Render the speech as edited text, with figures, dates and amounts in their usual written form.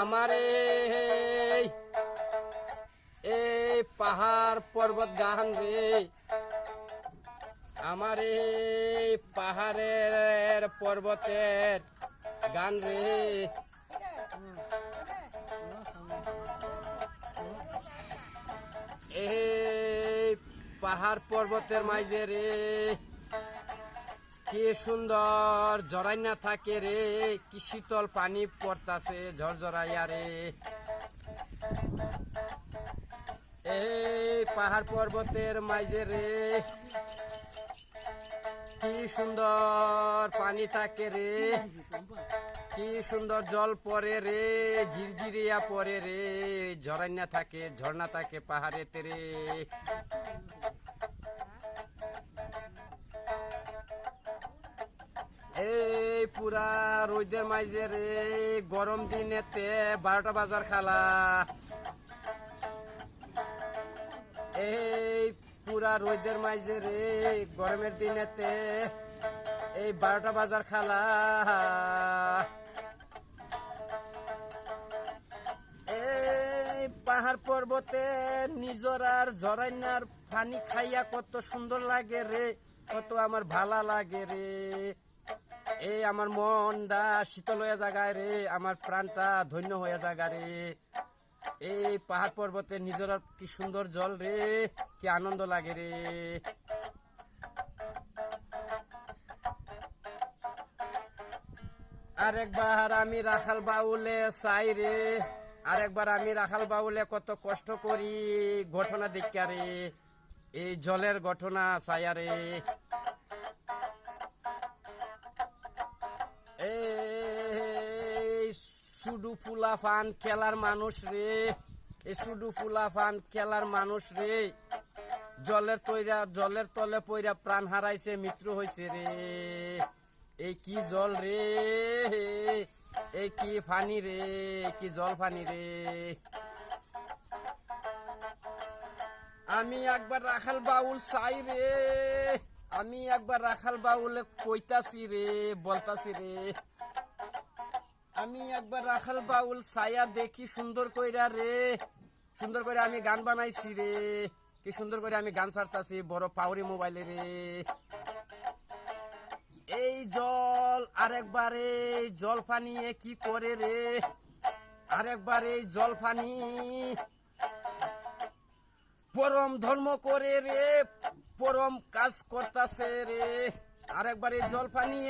আমারে এই পাহাড় পর্বত গান রে, আমার এই পাহাড়ের পর্বতের গান রে। এই পাহাড় পর্বতের মাঝে রে কি সুন্দর জড়াইনা থাকে রে, কি শীতল পানি পড়তাছে ঝরঝরাইয়া রে। এই পাহাড় পর্বতের মাঝে রে কি সুন্দর পানি থাকে রে, কি সুন্দর জল পড়ে রে, ঝিরঝিরিয়া পড়ে রে, ঝরাইনা থাকে ঝর্ণা থাকে পাহাড়েতে রে। এই পুরা রোদের মাঝে রে গরম দিনেতে 12টা বাজার খালা, এই পুরা রোদের মাঝে রে গরমের দিনেতে এই 12টা বাজার খালা। এই পাহাড় পর্বতে নিজরার ঝরাইনার পানি খাইয়া কত সুন্দর লাগে রে, কত আমার ভালা লাগে রে। এই আমার মনটা শীতল হয়ে জায়গায় রে, আমার প্রাণটা ধন্য হয়ে জায়গা রে। এই পাহাড় পর্বতে নিজরার কি সুন্দর জল রে, কি আনন্দ লাগে রে। আরেকবার আমি রাখাল বাউলে চাই রে, আরেকবার আমি রাখাল বাউলে কত কষ্ট করি ঘটনা দেখা রে, এই জলের ঘটনা চাইয়া রে। এই শুধু ফুলা ফান খেলার মানুষ রে, এই শুধু ফুলা ফান খেলার মানুষ রে, জলের তলে পইরা প্রাণ হারাইছে মৃত্যু হয়েছে রে। এই কি জল রে, এই কি ফানি রে, কি জল ফানি রে। আমি একবার রাখাল বাউল চাই রে, আমি একবার রাখাল বাউলে কইতাছি রে, বলতাছি রে। আমি একবার রাখাল বাউল ছায়া দেখি সুন্দর কইরা রে, সুন্দর করে আমি গান বানাইছি রে, কি সুন্দর করে আমি গান ছাড়তাছি বড় পাওরি মোবাইলে রে। এই জল আরেকবার এই জল পানি কি করে রে, আরেকবার এই জল পানি পরম ধর্ম করে রে, পরম কাজ করতাছে রে। আরেকবার এই জল পানি